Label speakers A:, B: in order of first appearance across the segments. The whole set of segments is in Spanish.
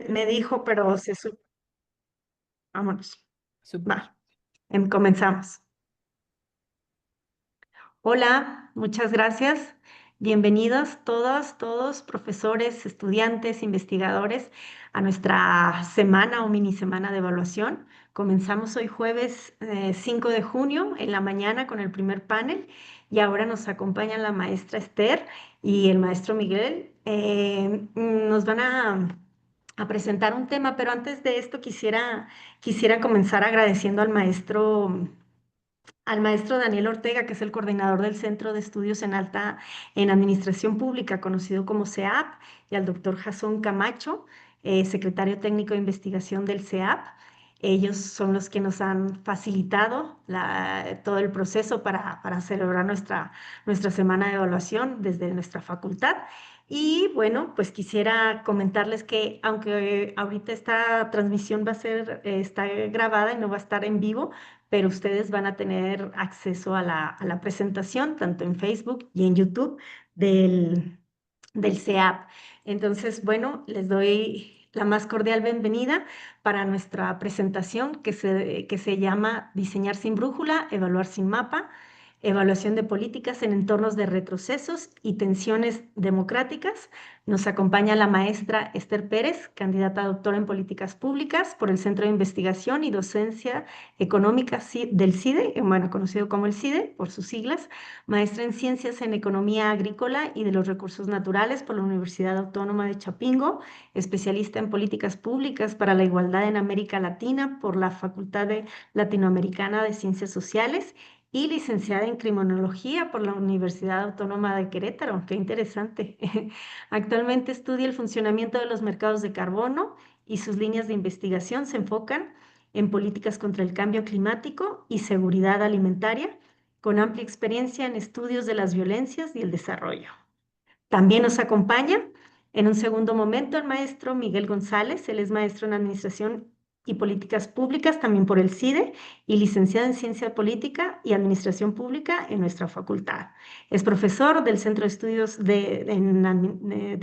A: me dijo, pero vámonos.
B: Súper.
A: Va, comenzamos. Hola, muchas gracias. Bienvenidos todos, profesores, estudiantes, investigadores, a nuestra semana o mini semana de evaluación. Comenzamos hoy jueves 5 de junio en la mañana con el primer panel y ahora nos acompañan la maestra Esther y el maestro Miguel. Nos van a presentar un tema, pero antes de esto quisiera comenzar agradeciendo al maestro Daniel Ortega, que es el coordinador del Centro de Estudios en Administración Pública, conocido como CEAP, y al doctor Jasón Camacho, secretario técnico de investigación del CEAP. Ellos son los que nos han facilitado todo el proceso para celebrar nuestra semana de evaluación desde nuestra facultad. Y bueno, pues quisiera comentarles que aunque ahorita esta transmisión está grabada y no va a estar en vivo, pero ustedes van a tener acceso a la presentación tanto en Facebook y en YouTube del CEAP. Entonces, bueno, les doy la más cordial bienvenida para nuestra presentación que se llama Diseñar sin brújula, evaluar sin mapa, evaluación de políticas en entornos de retrocesos y tensiones democráticas. Nos acompaña la maestra Esther Pérez, candidata a doctora en políticas públicas por el Centro de Investigación y Docencia Económica del CIDE, bueno, conocido como el CIDE por sus siglas, maestra en Ciencias en Economía Agrícola y de los Recursos Naturales por la Universidad Autónoma de Chapingo, especialista en políticas públicas para la igualdad en América Latina por la Facultad Latinoamericana de Ciencias Sociales y licenciada en Criminología por la Universidad Autónoma de Querétaro. Qué interesante. Actualmente estudia el funcionamiento de los mercados de carbono y sus líneas de investigación se enfocan en políticas contra el cambio climático y seguridad alimentaria, con amplia experiencia en estudios de las violencias y el desarrollo. También nos acompaña en un segundo momento el maestro Miguel González. Él es maestro en Administración y Políticas Públicas, también por el CIDE, y licenciado en Ciencia Política y Administración Pública en nuestra facultad. Es profesor del Centro de Estudios de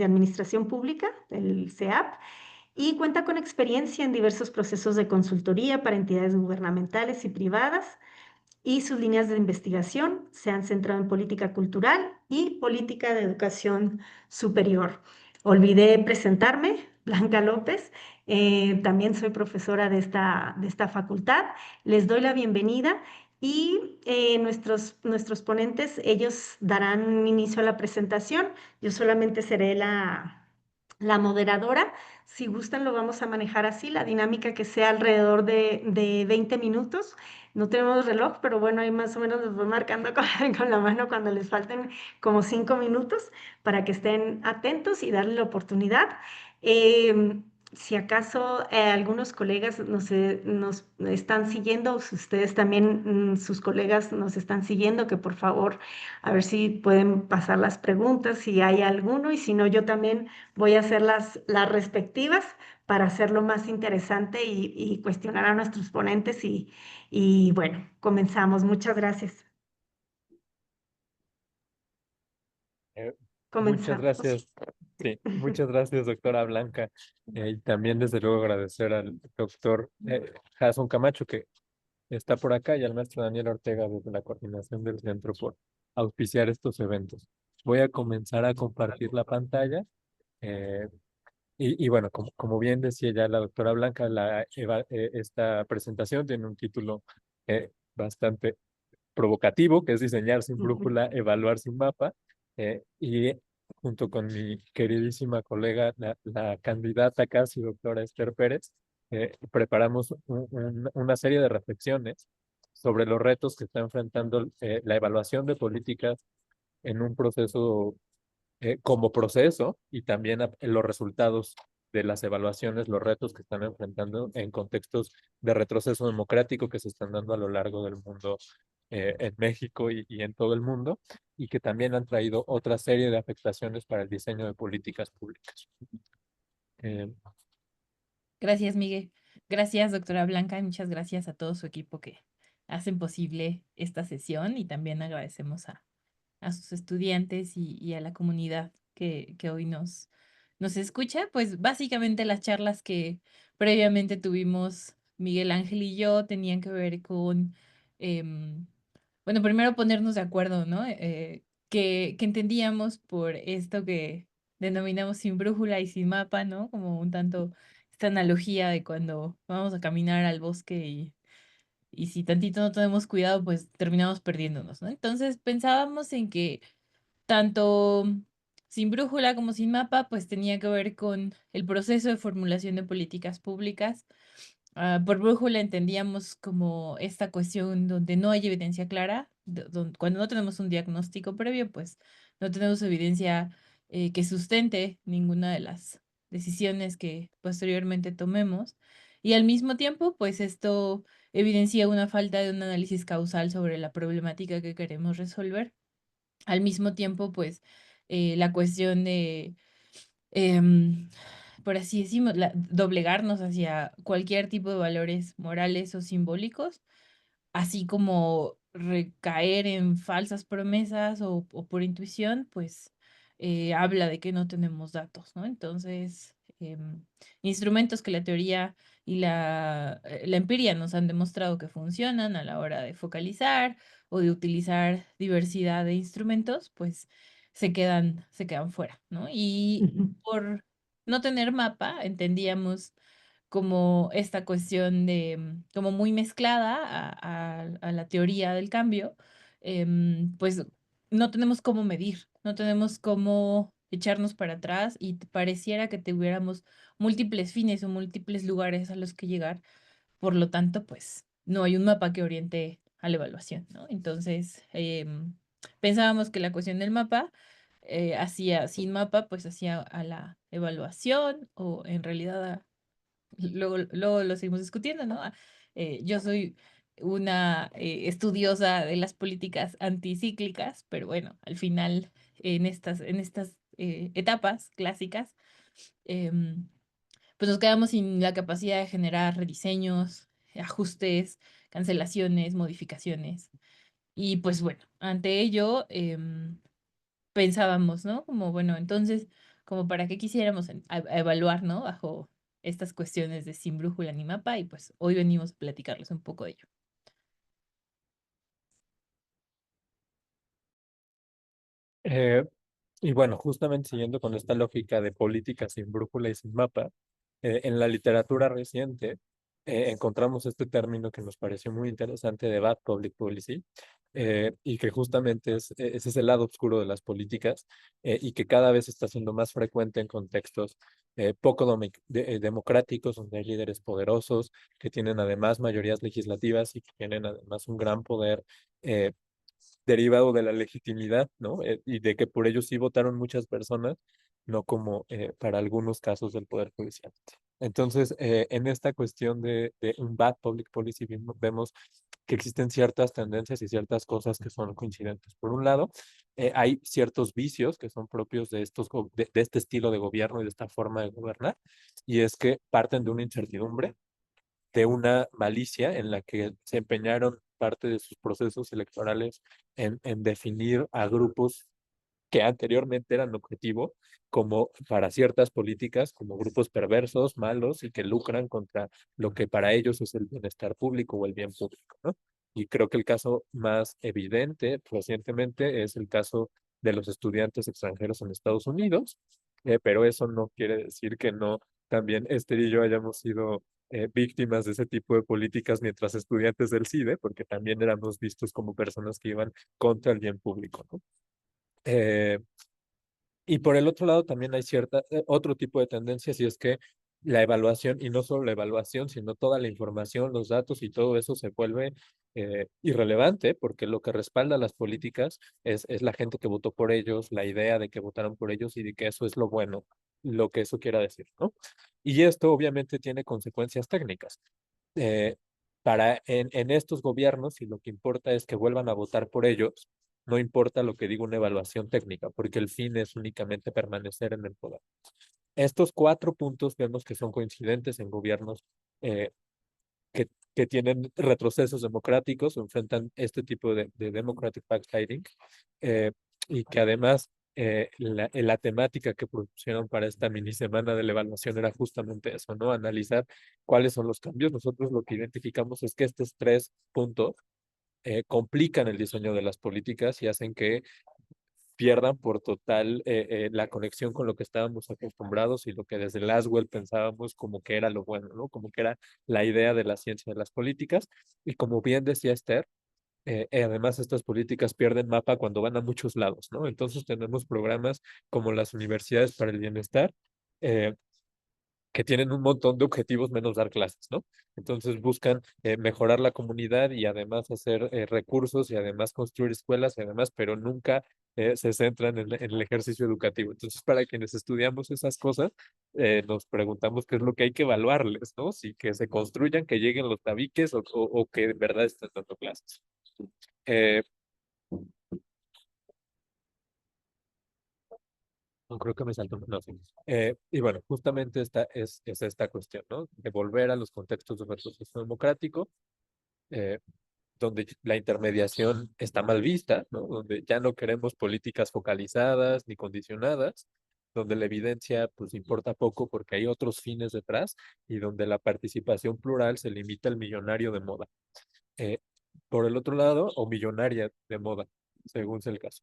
A: Administración Pública, del CEAP, y cuenta con experiencia en diversos procesos de consultoría para entidades gubernamentales y privadas, y sus líneas de investigación se han centrado en política cultural y política de educación superior. Olvidé presentarme, Blanca López, también soy profesora de esta facultad. Les doy la bienvenida y nuestros ponentes, ellos darán inicio a la presentación. Yo solamente seré la moderadora. Si gustan, lo vamos a manejar así, la dinámica que sea alrededor de 20 minutos. No tenemos reloj, pero bueno, ahí más o menos les voy marcando con la mano cuando les falten como 5 minutos para que estén atentos y darle la oportunidad. Si acaso algunos colegas nos están siguiendo, o si ustedes también, sus colegas nos están siguiendo, que por favor, a ver si pueden pasar las preguntas, si hay alguno, y si no, yo también voy a hacer las respectivas para hacerlo más interesante y cuestionar a nuestros ponentes y bueno, comenzamos. Muchas gracias.
C: Eh, Muchas
A: Comenzamos.
C: gracias, sí, muchas gracias, doctora Blanca. Y también, desde luego, agradecer al doctor Jason Camacho, que está por acá, y al maestro Daniel Ortega, desde la coordinación del centro, por auspiciar estos eventos. Voy a comenzar a compartir la pantalla. eh, y bueno, como bien decía ya la doctora Blanca, esta presentación tiene un título bastante provocativo, que es diseñar sin brújula, evaluar sin mapa, y junto con mi queridísima colega, la candidata casi doctora Esther Pérez, preparamos una serie de reflexiones sobre los retos que está enfrentando la evaluación de políticas en un proceso como proceso, y también los resultados de las evaluaciones, los retos que están enfrentando en contextos de retroceso democrático que se están dando a lo largo del mundo, en México y en todo el mundo, y que también han traído otra serie de afectaciones para el diseño de políticas públicas. Eh,
B: Gracias, Miguel. Gracias, doctora Blanca, y muchas gracias a todo su equipo que hacen posible esta sesión y también agradecemos a sus estudiantes y a la comunidad que hoy nos escucha, pues básicamente las charlas que previamente tuvimos Miguel Ángel y yo tenían que ver con, bueno, primero ponernos de acuerdo, ¿no? Que entendíamos por esto que denominamos sin brújula y sin mapa, ¿no? Como un tanto esta analogía de cuando vamos a caminar al bosque y si tantito no tenemos cuidado, pues terminamos perdiéndonos, ¿no? Entonces pensábamos en que tanto sin brújula como sin mapa, pues tenía que ver con el proceso de formulación de políticas públicas. Por brújula entendíamos como esta cuestión donde no hay evidencia clara, cuando no tenemos un diagnóstico previo, pues no tenemos evidencia que sustente ninguna de las decisiones que posteriormente tomemos. Y al mismo tiempo, pues esto evidencia una falta de un análisis causal sobre la problemática que queremos resolver. Al mismo tiempo, pues la cuestión de, em, por así decimos, doblegarnos hacia cualquier tipo de valores morales o simbólicos, así como recaer en falsas promesas o por intuición, pues habla de que no tenemos datos, ¿no? Entonces, instrumentos que la teoría y la empiria nos han demostrado que funcionan a la hora de focalizar o de utilizar diversidad de instrumentos, pues se quedan fuera, ¿no? Y
A: Ujú.
B: por no tener mapa, entendíamos como esta cuestión de, como muy mezclada a la teoría del cambio, pues no tenemos cómo medir, no tenemos cómo echarnos para atrás y pareciera que tuviéramos múltiples fines o múltiples lugares a los que llegar, por lo tanto, pues no hay un mapa que oriente a la evaluación, ¿no? Entonces, pensábamos que la cuestión del mapa hacía sin mapa, pues hacía a la evaluación o en realidad luego lo seguimos discutiendo, ¿no? Yo soy una estudiosa de las políticas anticíclicas, pero bueno, al final, en estas etapas clásicas, em, pues nos quedamos sin la capacidad de generar rediseños, ajustes, cancelaciones, modificaciones. Y pues bueno, ante ello, pensábamos, ¿no? Como, bueno, entonces, como para qué quisiéramos a evaluar, ¿no? Bajo estas cuestiones de sin brújula ni mapa, y pues hoy venimos a platicarles un poco de ello.
C: Eh, y bueno, justamente siguiendo con esta lógica de política sin brújula y sin mapa, en la literatura reciente encontramos este término que nos pareció muy interesante de Bad Public Policy, y que justamente ese es el lado oscuro de las políticas, y que cada vez está siendo más frecuente en contextos poco democráticos, donde hay líderes poderosos que tienen además mayorías legislativas y que tienen además un gran poder eh, derivado de la legitimidad, ¿no? Y de que por ello sí votaron muchas personas, no como para algunos casos del Poder Judicial. Entonces, en esta cuestión de un bad public policy, vemos que existen ciertas tendencias y ciertas cosas que son coincidentes. Por un lado, hay ciertos vicios que son propios de, de este estilo de gobierno y de esta forma de gobernar, y es que parten de una incertidumbre, de una malicia en la que se empeñaron parte de sus procesos electorales en definir a grupos que anteriormente eran objetivo como para ciertas políticas, como grupos perversos, malos y que lucran contra lo que para ellos es el bienestar público o el bien público, ¿no? Y creo que el caso más evidente recientemente es el caso de los estudiantes extranjeros en Estados Unidos, pero eso no quiere decir que no también Esther y yo hayamos sido víctimas de ese tipo de políticas mientras estudiantes del CIDE, porque también éramos vistos como personas que iban contra el bien público, ¿no? Eh, y por el otro lado también hay otro tipo de tendencias y es que la evaluación, y no solo la evaluación, sino toda la información, los datos y todo eso se vuelve irrelevante porque lo que respalda las políticas es la gente que votó por ellos, la idea de que votaron por ellos y de que eso es lo bueno, lo que eso quiera decir, ¿no? Y esto obviamente tiene consecuencias técnicas. eh, en estos gobiernos, y lo que importa es que vuelvan a votar por ellos, no importa lo que diga una evaluación técnica, porque el fin es únicamente permanecer en el poder. Estos cuatro puntos vemos que son coincidentes en gobiernos eh, que tienen retrocesos democráticos o enfrentan este tipo de democratic backsliding, eh, y que además la temática que propusieron para esta mini semana de la evaluación era justamente eso, ¿no? Analizar cuáles son los cambios. Nosotros lo que identificamos es que estos 3 puntos complican el diseño de las políticas y hacen que pierdan por total la conexión con lo que estábamos acostumbrados y lo que desde Laswell pensábamos como que era lo bueno, ¿no? Como que era la idea de la ciencia de las políticas. Y como bien decía Esther, además estas políticas pierden mapa cuando van a muchos lados, ¿no? Entonces tenemos programas como las universidades para el bienestar, eh, que tienen un montón de objetivos menos dar clases, ¿no? Entonces buscan mejorar la comunidad y además hacer recursos y además construir escuelas y además, pero nunca se centran en el ejercicio educativo. Entonces, para quienes estudiamos esas cosas, nos preguntamos qué es lo que hay que evaluarles, ¿no? Si que se construyan, que lleguen los tabiques o que de verdad estén dando clases. Eh, No, creo que me saltó. No, sí. Y bueno, justamente esta es esta cuestión, ¿no? De volver a los contextos de retroceso democrático, eh, donde la intermediación está mal vista, ¿no? Donde ya no queremos políticas focalizadas ni condicionadas, donde la evidencia pues importa poco porque hay otros fines detrás y donde la participación plural se limita al millonario de moda. Eh, por el otro lado, o millonaria de moda, según sea el caso,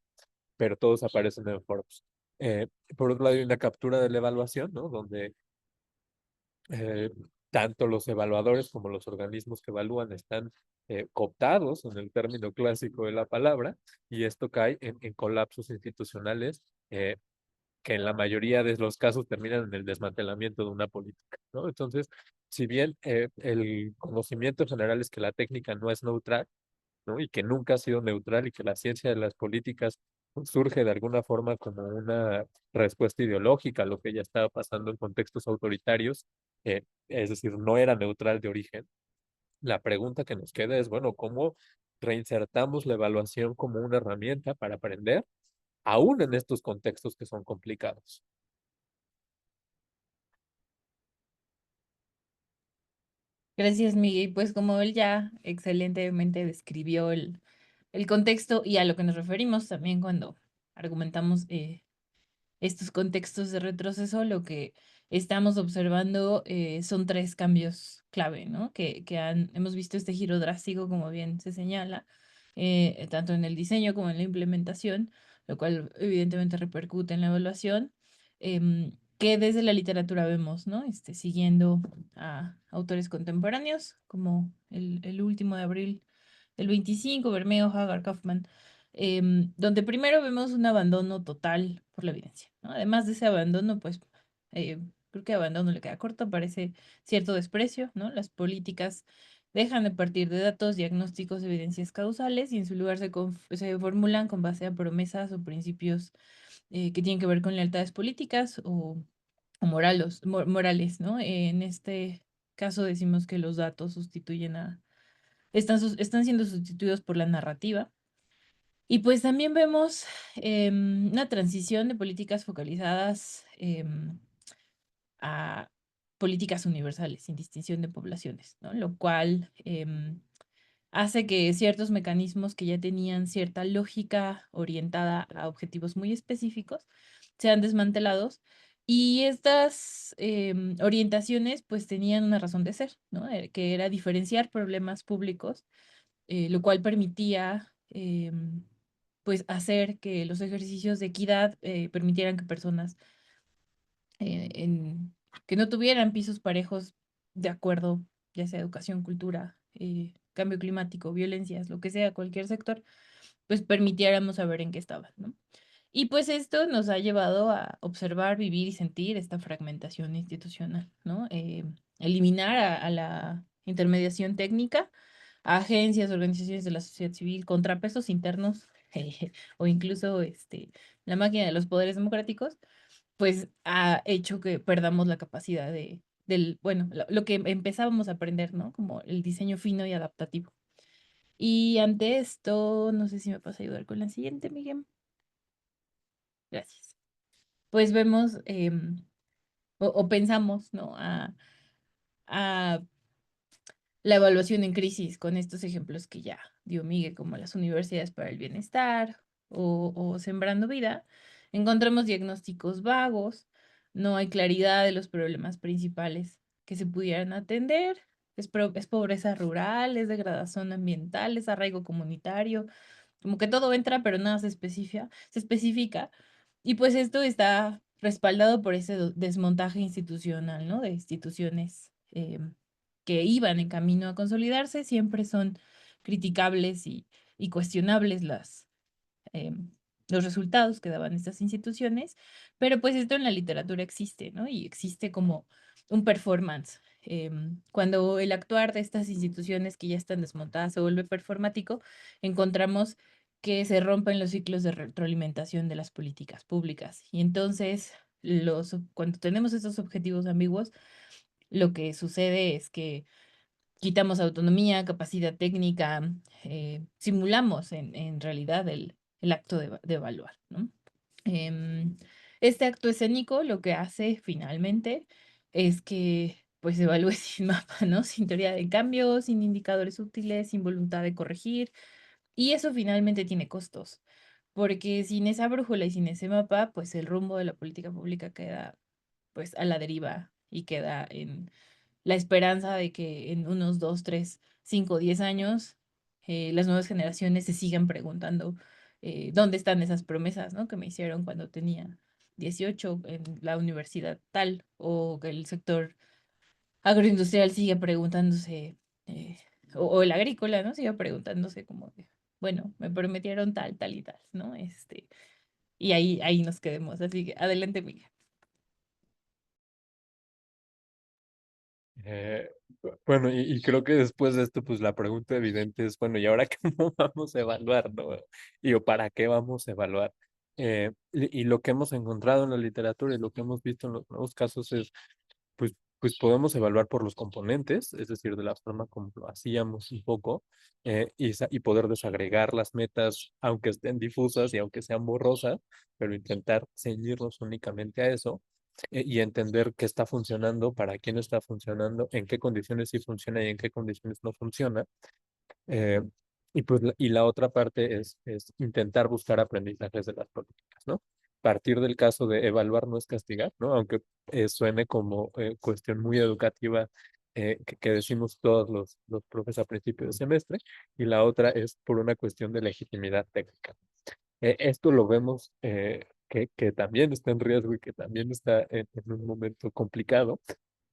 C: pero todos aparecen en foros. Eh, por otro lado, hay una captura de la evaluación, ¿no? Donde eh, tanto los evaluadores como los organismos que evalúan están cooptados en el término clásico de la palabra, y esto cae en colapsos institucionales que en la mayoría de los casos terminan en el desmantelamiento de una política, ¿no? Entonces, si bien el conocimiento general es que la técnica no es neutral, ¿no? Y que nunca ha sido neutral y que la ciencia de las políticas surge de alguna forma como una respuesta ideológica a lo que ya estaba pasando en contextos autoritarios, es decir, no era neutral de origen. La pregunta que nos queda es, bueno, ¿cómo reinsertamos la evaluación como una herramienta para aprender, aún en estos contextos que son complicados?
B: Gracias, Miguel. Pues como él ya excelentemente describió el contexto y a lo que nos referimos también cuando argumentamos estos contextos de retroceso, lo que estamos observando son 3 cambios clave, ¿no? Hemos visto este giro drástico, como bien se señala, tanto en el diseño como en la implementación, lo cual evidentemente repercute en la evaluación, que desde la literatura vemos, ¿no? Siguiendo a autores contemporáneos, como el último de abril del 25, Bermeo, Hagar, Kaufman, donde primero vemos un abandono total por la evidencia, ¿no? Además de ese abandono, pues eh, creo que abandono le queda corto, parece cierto desprecio, ¿no? Las políticas dejan de partir de datos, diagnósticos, evidencias causales y en su lugar se formulan con base a promesas o principios que tienen que ver con lealtades políticas o morales, ¿no? En este caso decimos que los datos están siendo sustituidos por la narrativa. Y pues también vemos una transición de políticas focalizadas a políticas universales, sin distinción de poblaciones, ¿no? Lo cual hace que ciertos mecanismos que ya tenían cierta lógica orientada a objetivos muy específicos sean desmantelados. Y estas orientaciones pues tenían una razón de ser, ¿no? Que era diferenciar problemas públicos, lo cual permitía pues hacer que los ejercicios de equidad permitieran que personas que no tuvieran pisos parejos de acuerdo, ya sea educación, cultura, cambio climático, violencias, lo que sea, cualquier sector, pues permitiéramos saber en qué estaban, ¿no? Y pues esto nos ha llevado a observar, vivir y sentir esta fragmentación institucional, ¿no? Eliminar a la intermediación técnica, a agencias, organizaciones de la sociedad civil, contrapesos internos o incluso la máquina de los poderes democráticos, pues ha hecho que perdamos la capacidad bueno, lo que empezábamos a aprender, ¿no? Como el diseño fino y adaptativo. Y ante esto, no sé si me vas a ayudar con la siguiente, Miguel. Gracias. Pues vemos o pensamos, ¿no? A la evaluación en crisis con estos ejemplos que ya dio Miguel, como las universidades para el bienestar o Sembrando Vida, encontramos diagnósticos vagos, no hay claridad de los problemas principales que se pudieran atender, es pobreza rural, es degradación ambiental, es arraigo comunitario, como que todo entra, pero nada se especifica. Y pues esto está respaldado por ese desmontaje institucional, ¿no? De instituciones que iban en camino a consolidarse, siempre son criticables y cuestionables los resultados que daban estas instituciones, pero pues esto en la literatura existe, ¿no? Y existe como un performance. Cuando el actuar de estas instituciones que ya están desmontadas se vuelve performático, encontramos que se rompen los ciclos de retroalimentación de las políticas públicas. Y entonces, cuando tenemos estos objetivos ambiguos, lo que sucede es que quitamos autonomía, capacidad técnica, simulamos en realidad el acto de evaluar, ¿no? Em, este acto escénico lo que hace finalmente es que pues evalúe sin mapa, ¿no? Sin teoría de cambio, sin indicadores útiles, sin voluntad de corregir, y eso finalmente tiene costos, porque sin esa brújula y sin ese mapa, pues el rumbo de la política pública queda pues a la deriva y queda en la esperanza de que en unos 2, 3, 5, 10 años las nuevas generaciones se sigan preguntando dónde están esas promesas, ¿no? Que me hicieron cuando tenía 18 en la universidad tal, o que el sector agroindustrial sigue preguntándose, o el agrícola, ¿no? Sigue preguntándose como, bueno, me prometieron tal, tal y tal, ¿no? Y ahí nos quedemos. Así que adelante, Miguel.
C: Eh, bueno, y creo que después de esto, pues la pregunta evidente es, bueno, ¿y ahora cómo vamos a evaluar, no? Y o para qué vamos a evaluar. Y lo que hemos encontrado en la literatura y lo que hemos visto en los nuevos casos es, pues podemos evaluar por los componentes, es decir, de la forma como lo hacíamos un poco, y poder desagregar las metas, aunque estén difusas y aunque sean borrosas, pero intentar ceñirnos únicamente a eso y entender qué está funcionando, para quién está funcionando, en qué condiciones sí funciona y en qué condiciones no funciona. Eh, y la otra parte es intentar buscar aprendizajes de las políticas, ¿no? Partir del caso de evaluar no es castigar, ¿no? Aunque suene como cuestión muy educativa que decimos todos los profes a principio de semestre, y la otra es por una cuestión de legitimidad técnica. Esto lo vemos que también está en riesgo y que también está en un momento complicado,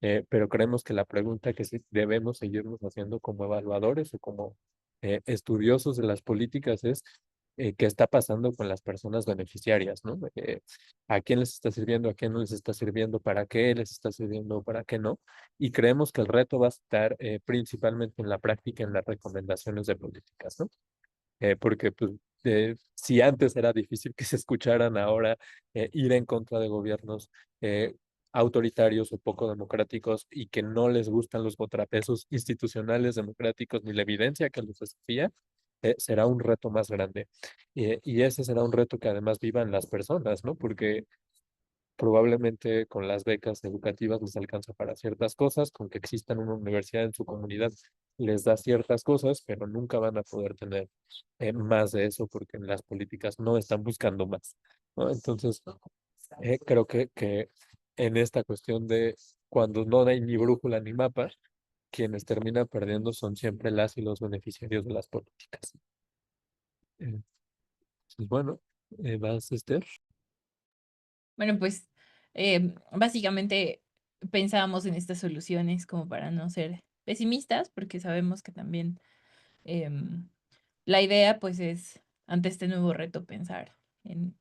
C: pero creemos que la pregunta que sí debemos seguirnos haciendo como evaluadores o como estudiosos de las políticas es qué está pasando con las personas beneficiarias, ¿no? ¿A quién les está sirviendo, a quién no les está sirviendo, para qué les está sirviendo, para qué no? Y creemos que el reto va a estar principalmente en la práctica, en las recomendaciones de políticas, ¿no? Porque pues, si antes era difícil que se escucharan, ahora ir en contra de gobiernos autoritarios o poco democráticos y que no les gustan los contrapesos institucionales democráticos ni la evidencia que los desafía, será un reto más grande. Y ese será un reto que además vivan las personas, ¿no? Porque probablemente con las becas educativas les alcanza para ciertas cosas, con que existan una universidad en su comunidad les da ciertas cosas, pero nunca van a poder tener más de eso porque las políticas no están buscando más, ¿no? Entonces, creo que en esta cuestión de cuando no hay ni brújula ni mapa, quienes terminan perdiendo son siempre las y los beneficiarios de las políticas. Eh, pues bueno, vas, Esther.
B: Bueno, pues básicamente pensábamos en estas soluciones como para no ser pesimistas, porque sabemos que también em, la idea pues es, ante este nuevo reto, pensar en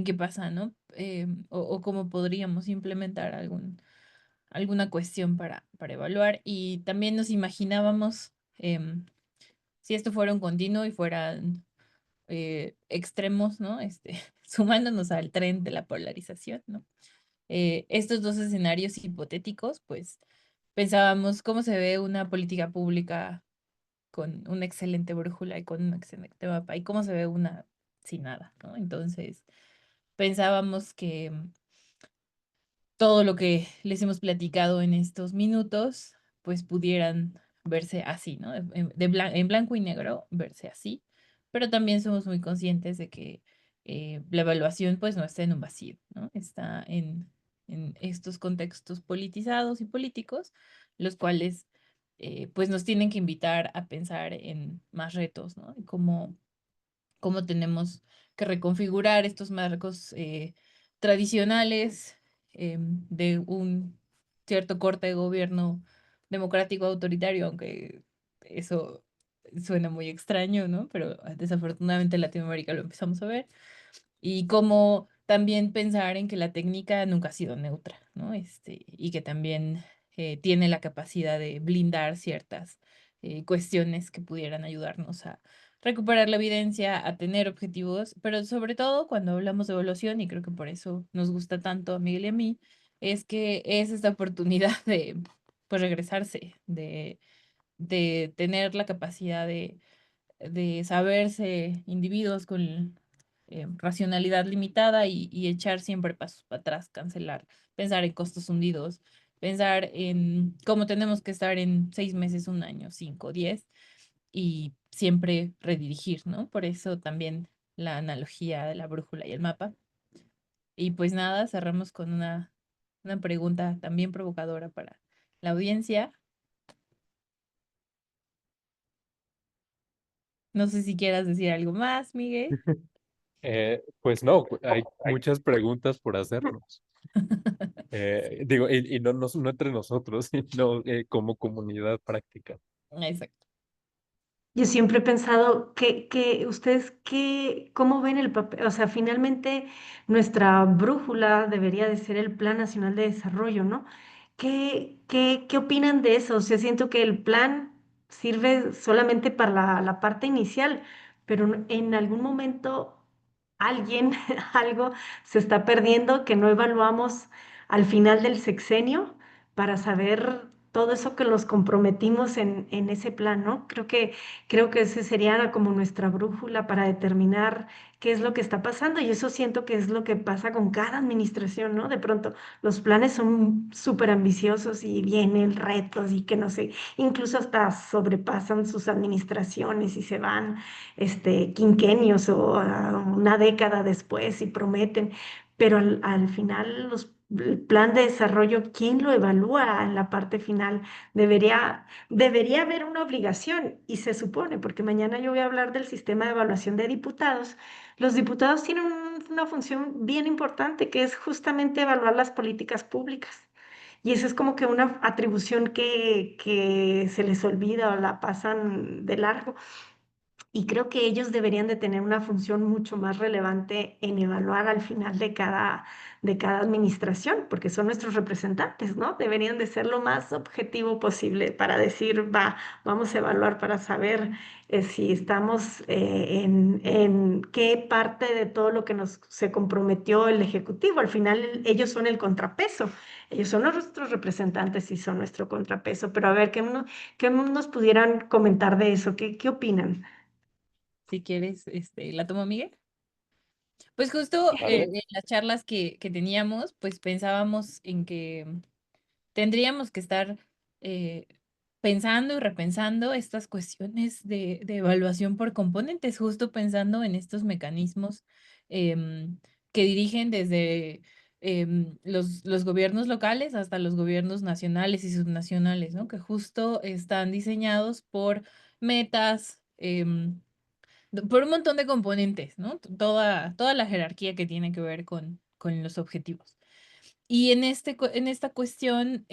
B: qué pasa, ¿no? O cómo podríamos implementar alguna cuestión para evaluar. Y también nos imaginábamos si esto fuera un continuo y fueran extremos, ¿no? Sumándonos al tren de la polarización, ¿no? Estos dos escenarios hipotéticos, pues pensábamos cómo se ve una política pública con una excelente brújula y con un excelente mapa y cómo se ve una sin nada, ¿no? Entonces, pensábamos que todo lo que les hemos platicado en estos minutos, pues pudieran verse así, ¿no? En blanco y negro, verse así, pero también somos muy conscientes de que la evaluación pues no está en un vacío, ¿no? Está en estos contextos politizados y políticos, los cuales pues nos tienen que invitar a pensar en más retos, ¿no? Y cómo tenemos que reconfigurar estos marcos tradicionales de un cierto corte de gobierno democrático autoritario, aunque eso suena muy extraño, ¿no? Pero desafortunadamente en Latinoamérica lo empezamos a ver. Y cómo también pensar en que la técnica nunca ha sido neutra, ¿no? Y que también tiene la capacidad de blindar ciertas cuestiones que pudieran ayudarnos a recuperar la evidencia, a tener objetivos, pero sobre todo cuando hablamos de evaluación, y creo que por eso nos gusta tanto a Miguel y a mí, es que es esta oportunidad de pues regresarse, de tener la capacidad de saberse individuos con racionalidad limitada y echar siempre pasos para atrás, cancelar, pensar en costos hundidos, pensar en cómo tenemos que estar en 6 meses, un año, 5, 10, y siempre redirigir, ¿no? Por eso también la analogía de la brújula y el mapa. Y pues nada, cerramos con una pregunta también provocadora para la audiencia. No sé si quieras decir algo más, Miguel.
C: Pues no, hay muchas preguntas por hacernos. Digo, y no, no entre nosotros, sino como comunidad práctica.
B: Exacto.
A: Yo siempre he pensado que ustedes, ¿cómo ven el papel? O sea, finalmente nuestra brújula debería de ser el Plan Nacional de Desarrollo, ¿no? ¿Qué opinan de eso? O sea, siento que el plan sirve solamente para la parte inicial, pero en algún momento alguien, algo se está perdiendo que no evaluamos al final del sexenio para saber todo eso que nos comprometimos en ese plan, ¿no? Creo que ese sería como nuestra brújula para determinar qué es lo que está pasando y eso siento que es lo que pasa con cada administración, ¿no? De pronto los planes son súper ambiciosos y vienen retos y que no sé, incluso hasta sobrepasan sus administraciones y se van quinquenios o una década después y prometen, pero al final el plan de desarrollo, ¿quién lo evalúa en la parte final? Debería haber una obligación y se supone, porque mañana yo voy a hablar del sistema de evaluación de diputados. Los diputados tienen una función bien importante que es justamente evaluar las políticas públicas. Y esa es como que una atribución que se les olvida o la pasan de largo. Y creo que ellos deberían de tener una función mucho más relevante en evaluar al final de cada administración, porque son nuestros representantes, ¿no? Deberían de ser lo más objetivo posible para decir, vamos a evaluar para saber si estamos en qué parte de todo lo que se comprometió el Ejecutivo. Al final ellos son el contrapeso, ellos son nuestros representantes y son nuestro contrapeso. Pero a ver, ¿qué nos pudieran comentar de eso? ¿Qué opinan?
B: Si quieres, la tomo, Miguel. Pues justo
C: ¿Vale?
B: en las charlas que teníamos, pues pensábamos en que tendríamos que estar eh, pensando y repensando estas cuestiones de evaluación por componentes, justo pensando en estos mecanismos em, que dirigen desde los gobiernos locales hasta los gobiernos nacionales y subnacionales, ¿no? Que justo están diseñados por metas. Por un montón de componentes, ¿no? Toda la jerarquía que tiene que ver con los objetivos. Y en esta cuestión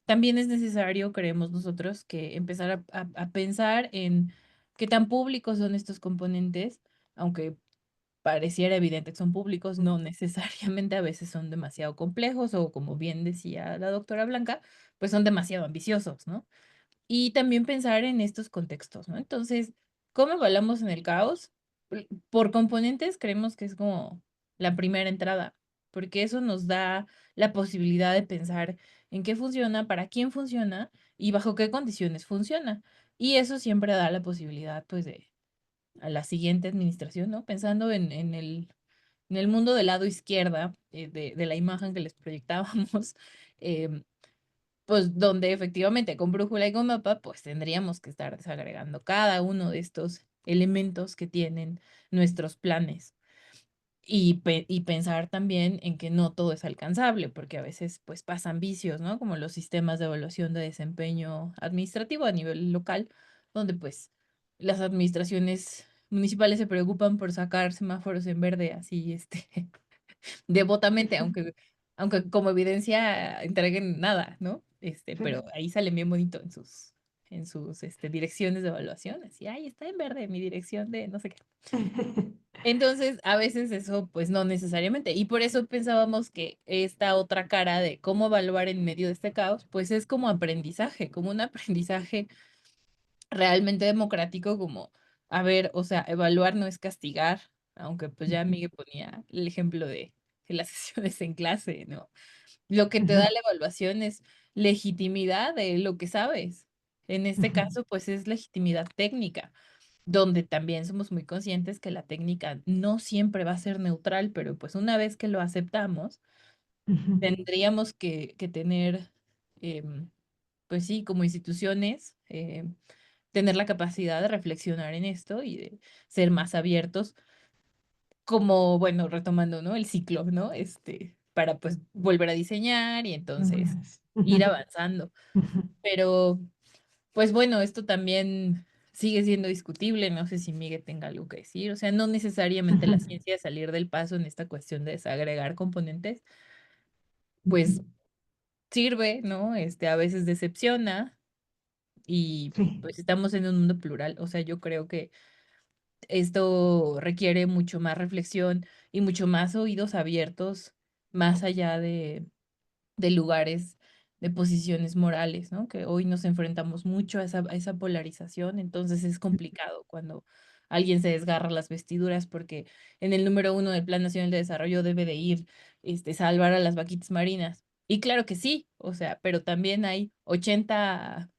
B: también es necesario, creemos nosotros, que empezar a pensar en qué tan públicos son estos componentes, aunque pareciera evidente que son públicos, no necesariamente a veces son demasiado complejos o como bien decía la doctora Blanca, pues son demasiado ambiciosos, ¿no? Y también pensar en estos contextos, ¿no? Entonces, ¿cómo evaluamos en el caos? Por componentes creemos que es como la primera entrada, porque eso nos da la posibilidad de pensar en qué funciona, para quién funciona y bajo qué condiciones funciona. Y eso siempre da la posibilidad, pues, de a la siguiente administración, ¿no? Pensando en el mundo del lado izquierda de la imagen que les proyectábamos, em, pues donde efectivamente con brújula y con mapa, pues tendríamos que estar desagregando cada uno de estos elementos que tienen nuestros planes. y pensar también en que no todo es alcanzable, porque a veces pues pasan vicios, ¿no? Como los sistemas de evaluación de desempeño administrativo a nivel local, donde pues las administraciones municipales se preocupan por sacar semáforos en verde así, devotamente, aunque como evidencia entreguen nada, ¿no? Pero
A: Sí.
B: ahí salen bien bonito en sus direcciones de evaluación, así, ay, está en verde mi dirección de no sé qué. Entonces, a veces eso, pues no necesariamente. Y por eso pensábamos que esta otra cara de cómo evaluar en medio de este caos, pues es como aprendizaje, como un aprendizaje realmente democrático, como, a ver, o sea, evaluar no es castigar, aunque pues ya Miguel ponía el ejemplo de las sesiones en clase, ¿no? Lo que te da la evaluación es legitimidad de lo que sabes. En este caso, pues es legitimidad técnica donde también somos muy conscientes que la técnica no siempre va a ser neutral, pero pues una vez que lo aceptamos, tendríamos que tener, em, pues sí, como instituciones, tener la capacidad de reflexionar en esto y de ser más abiertos, como, bueno, retomando, ¿no? El ciclo, ¿no? Para pues volver a diseñar y entonces ir avanzando. Pero pues bueno, esto también sigue siendo discutible, no sé si Miguel tenga algo que decir, o sea, no necesariamente la ciencia salir del paso en esta cuestión de desagregar componentes, pues sirve, ¿no? A veces decepciona y
A: Sí.
B: pues estamos en un mundo plural, o sea, yo creo que esto requiere mucho más reflexión y mucho más oídos abiertos, más allá de lugares, de posiciones morales, ¿no? Que hoy nos enfrentamos mucho a esa polarización, entonces es complicado cuando alguien se desgarra las vestiduras porque en el número uno del Plan Nacional de Desarrollo debe de ir, salvar a las vaquitas marinas. Y claro que sí, o sea, pero también hay 80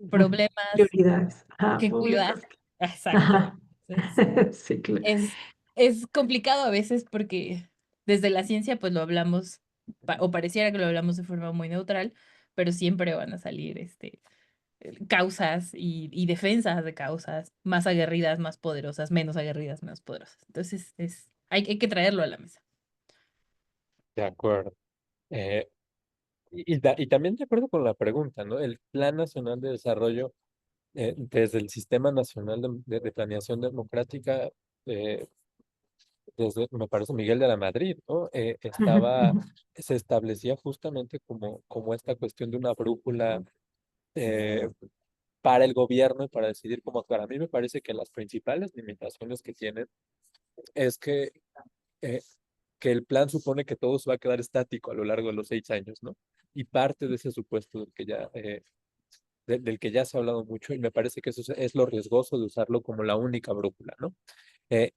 B: problemas
A: Prioridades,
B: que cuidar.
A: públicas.
B: Exacto.
A: Ajá.
B: Entonces,
A: Sí, claro.
B: es, es complicado a veces porque desde la ciencia pues lo hablamos, o pareciera que lo hablamos de forma muy neutral, pero siempre van a salir causas y defensas de causas más aguerridas, más poderosas, menos aguerridas, menos poderosas. Entonces hay que traerlo a la mesa.
C: De acuerdo. Eh, y también de acuerdo con la pregunta, ¿no? El Plan Nacional de Desarrollo, desde el Sistema Nacional de Planeación Democrática, eh, desde, me parece, Miguel de la Madrid, ¿no? Se establecía justamente como esta cuestión de una brújula eh, para el gobierno y para decidir cómo actuar. A mí me parece que las principales limitaciones que tienen es eh, que el plan supone que todo se va a quedar estático a lo largo de los 6 años, ¿no? Y parte de ese supuesto del que ya se ha hablado mucho, y me parece que eso es lo riesgoso de usarlo como la única brújula, ¿no?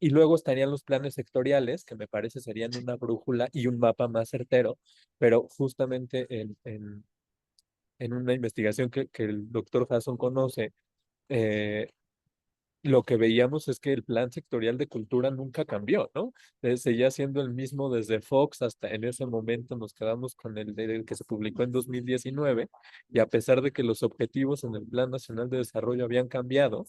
C: Y luego estarían los planes sectoriales, que me parece serían una brújula y un mapa más certero, pero justamente en una investigación que el doctor Hasson conoce, eh, lo que veíamos es que el plan sectorial de cultura nunca cambió, ¿no? Seguía siendo el mismo desde Fox hasta en ese momento nos quedamos con el que se publicó en 2019 y a pesar de que los objetivos en el Plan Nacional de Desarrollo habían cambiado,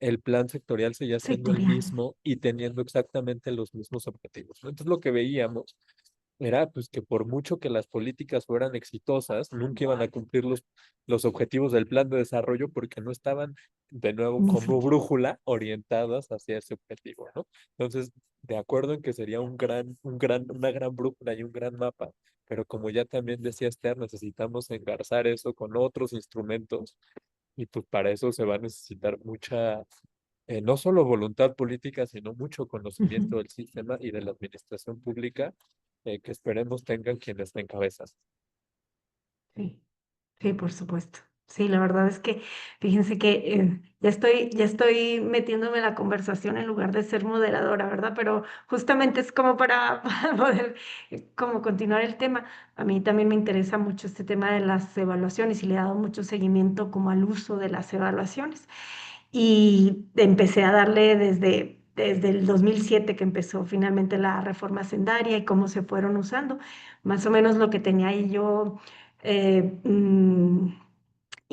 C: el plan sectorial seguía siendo el
A: Sectorial.
C: mismo y teniendo exactamente los mismos objetivos, ¿no? Entonces lo que veíamos era pues que por mucho que las políticas fueran exitosas, nunca iban a cumplir los objetivos del plan de desarrollo porque no estaban de nuevo
A: Ni
C: como
A: siquiera.
C: brújula orientadas hacia ese objetivo, ¿no? Entonces, de acuerdo en que sería una gran brújula y un gran mapa, pero como ya también decía Esther, necesitamos engarzar eso con otros instrumentos y pues para eso se va a necesitar no solo voluntad política, sino mucho conocimiento del sistema y de la administración pública que esperemos tengan quienes la encabezan.
A: Sí. Sí, por supuesto. Sí, la verdad es que fíjense que ya estoy metiéndome en la conversación en lugar de ser moderadora, ¿verdad? Pero justamente es como para, para poder como continuar el tema. A mí también me interesa mucho este tema de las evaluaciones y le he dado mucho seguimiento como al uso de las evaluaciones. Y empecé a darle desde el 2007 que empezó finalmente la reforma sendaria y cómo se fueron usando. Más o menos lo que tenía ahí yo eh, mm,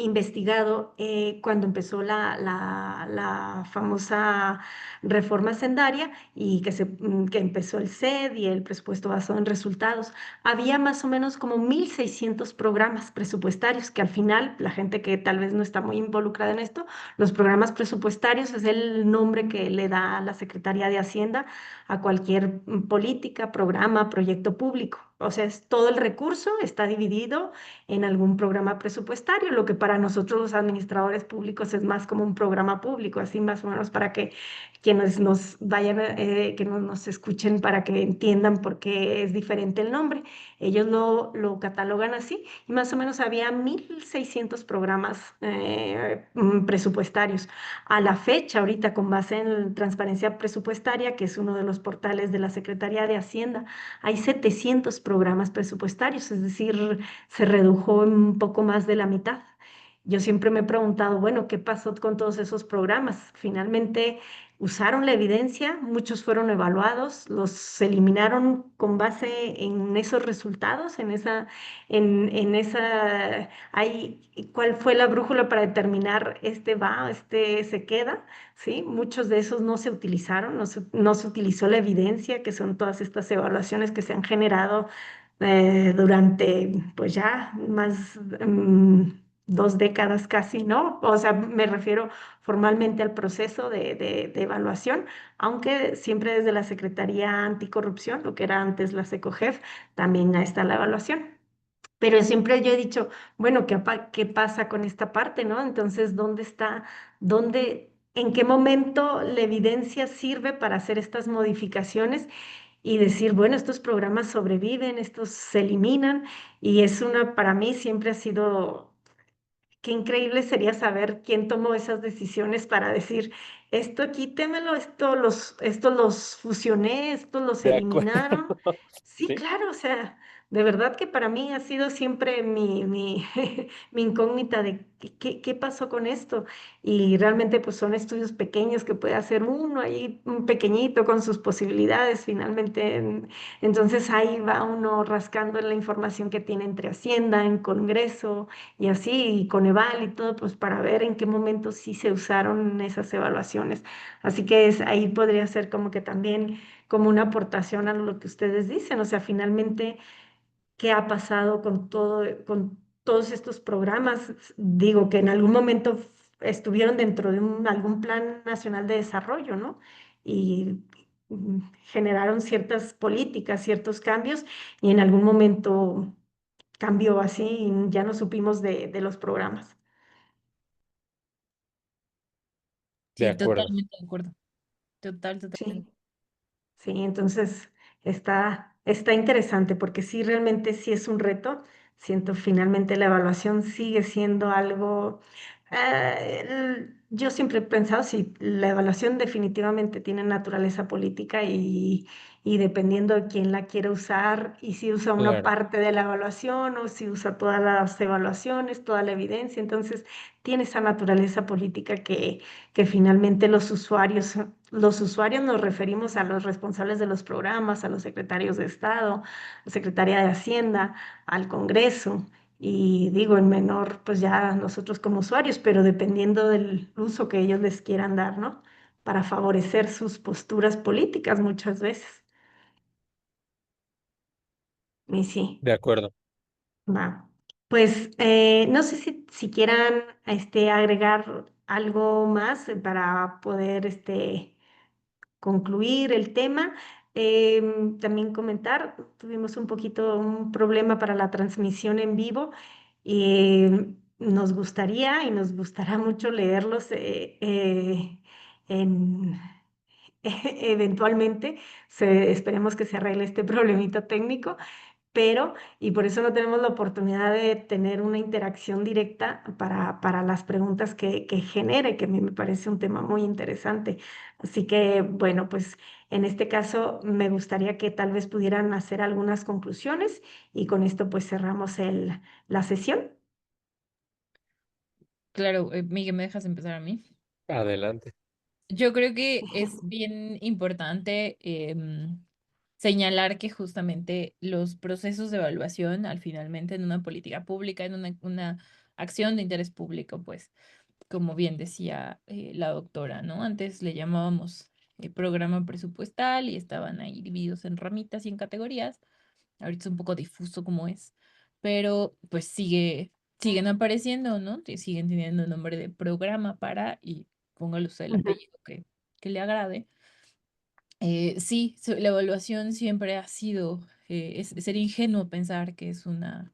A: investigado cuando empezó la famosa reforma sendaria y que empezó el CED y el presupuesto basado en resultados. Había más o menos como 1.600 programas presupuestarios que al final, la gente que tal vez no está muy involucrada en esto, los programas presupuestarios es el nombre que le da la Secretaría de Hacienda a cualquier política, programa, proyecto público. O sea, todo el recurso está dividido en algún programa presupuestario, lo que para nosotros los administradores públicos es más como un programa público, así más o menos para que quienes nos vayan, que nos escuchen para que entiendan por qué es diferente el nombre. Ellos lo catalogan así y más o menos había 1.600 programas presupuestarios. A la fecha, ahorita con base en Transparencia Presupuestaria, que es uno de los portales de la Secretaría de Hacienda, hay 700 programas presupuestarios, es decir, se redujo un poco más de la mitad. Yo siempre me he preguntado, bueno, ¿qué pasó con todos esos programas? Finalmente usaron la evidencia, muchos fueron evaluados, los eliminaron con base en esos resultados, en esa, ¿cuál fue la brújula para determinar este va, este se queda? ¿Sí? Muchos de esos no se utilizaron, no se utilizó la evidencia, que son todas estas evaluaciones que se han generado durante, pues ya más 2 décadas casi, ¿no? O sea, me refiero formalmente al proceso de evaluación, aunque siempre desde la Secretaría Anticorrupción, lo que era antes la SECOGEF, también está la evaluación. Pero siempre yo he dicho, bueno, ¿qué pasa con esta parte, no? Entonces, ¿dónde está, en qué momento la evidencia sirve para hacer estas modificaciones y decir, bueno, estos programas sobreviven, estos se eliminan? Y para mí siempre ha sido, qué increíble sería saber quién tomó esas decisiones para decir, esto quítemelo, esto los fusioné, esto los
C: De acuerdo.
A: eliminaron. Sí,
C: Sí,
A: claro, o sea, de verdad que para mí ha sido siempre mi incógnita de qué pasó con esto. Y realmente pues son estudios pequeños que puede hacer uno ahí, un pequeñito con sus posibilidades finalmente. Entonces ahí va uno rascando en la información que tiene entre Hacienda, en Congreso y así, y Coneval y todo, pues para ver en qué momento sí se usaron esas evaluaciones. Así que ahí podría ser como que también como una aportación a lo que ustedes dicen, o sea, finalmente, ¿qué ha pasado con todos estos programas? Digo que en algún momento estuvieron dentro de algún plan nacional de desarrollo, ¿no? Y generaron ciertas políticas, ciertos cambios, y en algún momento cambió así y ya no supimos de los programas.
C: de
B: Sí,
C: acuerdo.
B: totalmente de acuerdo. Totalmente.
A: Sí, sí, entonces está interesante porque sí, realmente sí es un reto. Siento finalmente la evaluación sigue siendo algo, yo siempre he pensado, si la evaluación definitivamente tiene naturaleza política y dependiendo de quién la quiera usar y si usa una
C: Claro,
A: parte de la evaluación o si usa todas las evaluaciones, toda la evidencia, entonces tiene esa naturaleza política que finalmente los usuarios nos referimos a los responsables de los programas, a los secretarios de Estado, la Secretaría de Hacienda, al Congreso. Y digo, en menor, pues ya nosotros como usuarios, pero dependiendo del uso que ellos les quieran dar, ¿no? Para favorecer sus posturas políticas muchas veces. Y sí,
C: de acuerdo.
A: va. Pues no sé si quieran agregar algo más para poder concluir el tema. También comentar, tuvimos un problema para la transmisión en vivo y nos gustaría y nos gustará mucho leerlos en, eventualmente. Esperemos que se arregle este problemita técnico, pero, y por eso no tenemos la oportunidad de tener una interacción directa para las preguntas que genere, que a mí me parece un tema muy interesante. Así que, bueno, pues en este caso me gustaría que tal vez pudieran hacer algunas conclusiones y con esto pues cerramos la sesión.
B: Claro, Miguel, ¿me dejas empezar a mí?
C: Adelante.
B: Yo creo que es bien importante señalar que justamente los procesos de evaluación, al finalmente en una política pública, en una acción de interés público, pues, como bien decía la doctora, ¿no? Antes le llamábamos programa presupuestal y estaban ahí divididos en ramitas y en categorías. Ahorita es un poco difuso como es, pero pues siguen apareciendo, ¿no? Siguen teniendo el nombre de programa para, y póngale usted el
A: Ujú,
B: apellido que le agrade. Sí, la evaluación siempre ha sido, ser ingenuo pensar que es una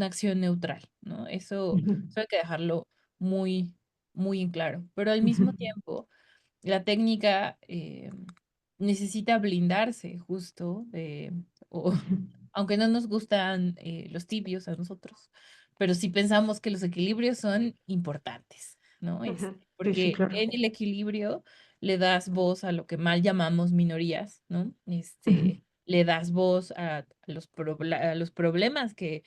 B: acción neutral, ¿no?
A: ujú,
B: Eso hay que dejarlo muy, muy en claro. Pero al
A: ujú,
B: mismo tiempo, la técnica necesita blindarse justo, o aunque no nos gustan los tibios a nosotros, pero sí pensamos que los equilibrios son importantes, ¿no?
A: ujú. Sí, sí,
B: Porque
A: claro.
B: en el equilibrio le das voz a lo que mal llamamos minorías, ¿no?
A: Ujú,
B: Le das voz a a los problemas que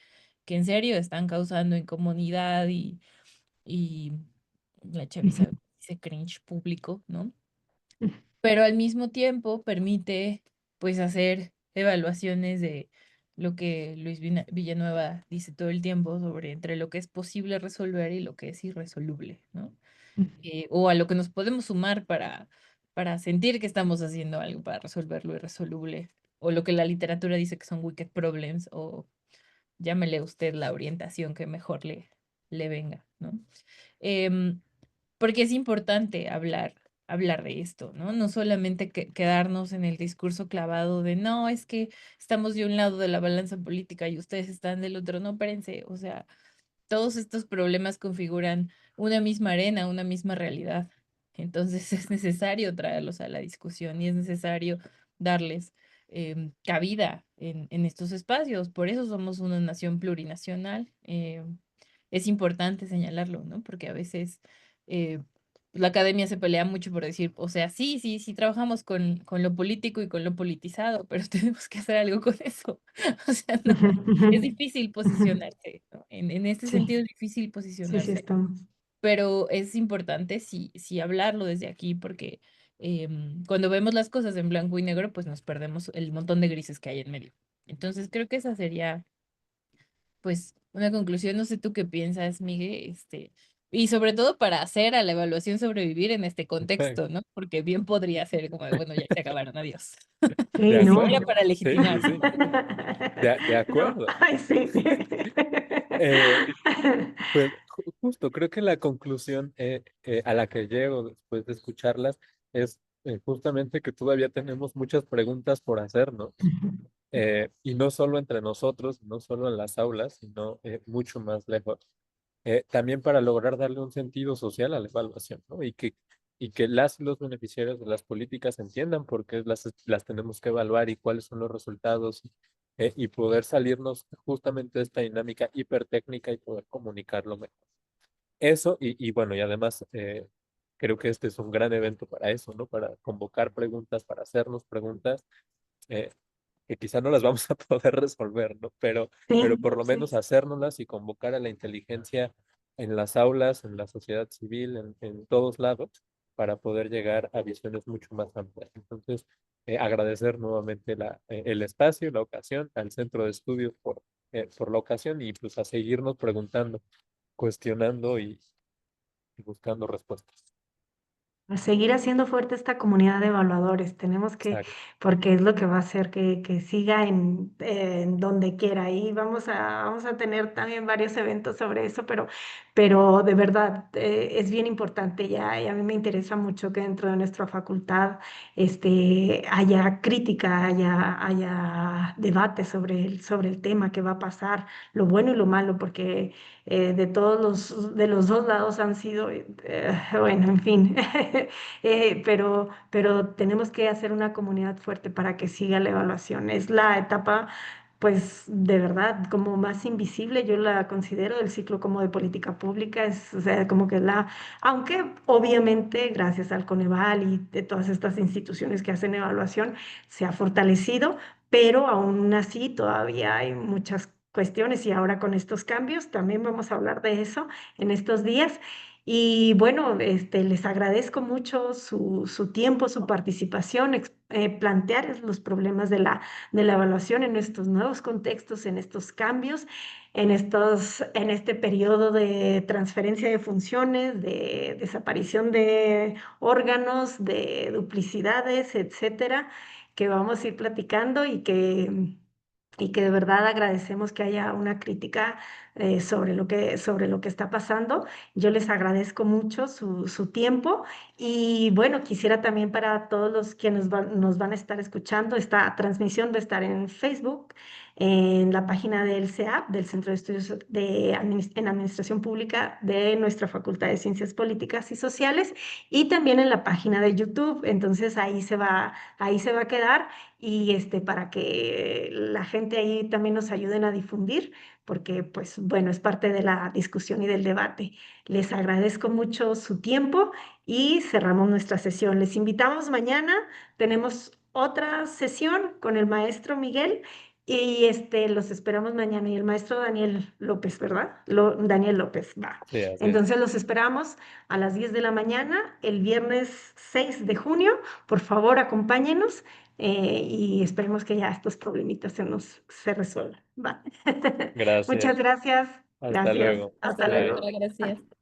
B: en serio están causando incomodidad y la
A: ujú,
B: chaviza dice cringe público, ¿no?
A: ujú,
B: Pero al mismo tiempo permite pues hacer evaluaciones de lo que Luis Villanueva dice todo el tiempo sobre entre lo que es posible resolver y lo que es irresoluble, ¿no? O a lo que nos podemos sumar para sentir que estamos haciendo algo para resolver lo irresoluble, o lo que la literatura dice que son wicked problems, o llámele usted la orientación que mejor le venga, ¿no? Em, Porque es importante hablar de esto, ¿no? No solamente quedarnos en el discurso clavado de, no, es que estamos de un lado de la balanza política y ustedes están del otro. No, espérense, o sea, todos estos problemas configuran una misma arena, una misma realidad. Entonces es necesario traerlos a la discusión y es necesario darles cabida en estos espacios. Por eso somos una nación plurinacional. Es importante señalarlo, ¿no? Porque a veces eh, la academia se pelea mucho por decir, o sea, sí, sí, sí trabajamos con lo político y con lo politizado, pero tenemos que hacer algo con eso. O sea, no,
A: ujú, ujú,
B: es difícil
A: ujú.
B: posicionarse, ¿no? En este
A: Sí,
B: sentido es difícil
A: sí, sí
B: posicionarse,
A: estamos.
B: pero es importante sí hablarlo desde aquí porque cuando vemos las cosas en blanco y negro, pues nos perdemos el montón de grises que hay en medio. Entonces creo que esa sería pues una conclusión, no sé tú qué piensas, Miguel, y sobre todo para hacer a la evaluación sobrevivir en este contexto, ¿no? Porque bien podría ser como de, bueno, ya se acabaron, adiós.
C: De
A: Sí,
B: Ni
A: ¿no?
B: siquiera
C: acuerdo.
B: para
C: Sí,
B: legitimar.
C: sí, sí. De
A: No,
C: acuerdo.
A: ay, sí.
C: Eh, Pues justo, creo que la conclusión a la que llego después de escucharlas es justamente que todavía tenemos muchas preguntas por hacernos, y no solo entre nosotros, no solo en las aulas, sino mucho más lejos. También para lograr darle un sentido social a la evaluación, ¿no? Y que las y los beneficiarios de las políticas entiendan por qué las tenemos que evaluar y cuáles son los resultados, y poder salirnos justamente de esta dinámica hipertécnica y poder comunicarlo mejor. Eso, y bueno, y además creo que este es un gran evento para eso, ¿no? Para convocar preguntas, para hacernos preguntas, eh, que quizá no las vamos a poder resolver, ¿no? Pero
A: Sí,
C: por lo
A: sí.
C: menos hacérnoslas y convocar a la inteligencia en las aulas, en la sociedad civil, en todos lados, para poder llegar a visiones mucho más amplias. Entonces, agradecer nuevamente el espacio, la ocasión, al Centro de Estudios por la ocasión y pues a seguirnos preguntando, cuestionando y buscando respuestas.
A: A seguir haciendo fuerte esta comunidad de evaluadores. Tenemos que,
C: Exacto.
A: porque es lo que va a hacer que siga en donde quiera. Y vamos a tener también varios eventos sobre eso, pero de verdad es bien importante ya. Y a mí me interesa mucho que dentro de nuestra facultad haya crítica, haya debate sobre el tema que va a pasar, lo bueno y lo malo, porque de los dos lados han sido, bueno, en fin, pero tenemos que hacer una comunidad fuerte para que siga la evaluación. Es la etapa, pues, de verdad, como más invisible, yo la considero del ciclo como de política pública, es, o sea, como que aunque obviamente gracias al Coneval y de todas estas instituciones que hacen evaluación, se ha fortalecido, pero aún así todavía hay muchas cuestiones y ahora con estos cambios también vamos a hablar de eso en estos días. Y bueno, les agradezco mucho su tiempo, su participación, plantear los problemas de la evaluación en estos nuevos contextos, en estos cambios, en este periodo de transferencia de funciones, de desaparición de órganos, de duplicidades, etcétera, que vamos a ir platicando y que de verdad agradecemos que haya una crítica sobre lo que está pasando. Yo les agradezco mucho su tiempo y bueno, quisiera también para todos los que nos van a estar escuchando, esta transmisión va a estar en Facebook, en la página del CEAP, del Centro de Estudios en Administración Pública de nuestra Facultad de Ciencias Políticas y Sociales, y también en la página de YouTube. Entonces ahí se va a quedar y para que la gente ahí también nos ayuden a difundir, porque pues bueno, es parte de la discusión y del debate. Les agradezco mucho su tiempo y cerramos nuestra sesión. Les invitamos mañana, tenemos otra sesión con el maestro Miguel y los esperamos mañana, y el maestro Daniel López, ¿verdad? Daniel López, va.
C: Sí, así es.
A: Entonces los esperamos a las 10 de la mañana, el viernes 6 de junio. Por favor, acompáñenos y esperemos que ya estos problemitas se resuelvan. Va. Muchas
C: Gracias.
A: gracias.
C: Hasta
A: Gracias.
C: luego.
A: Hasta
B: Hasta luego,
C: Bye.
A: luego.
B: doctora, gracias.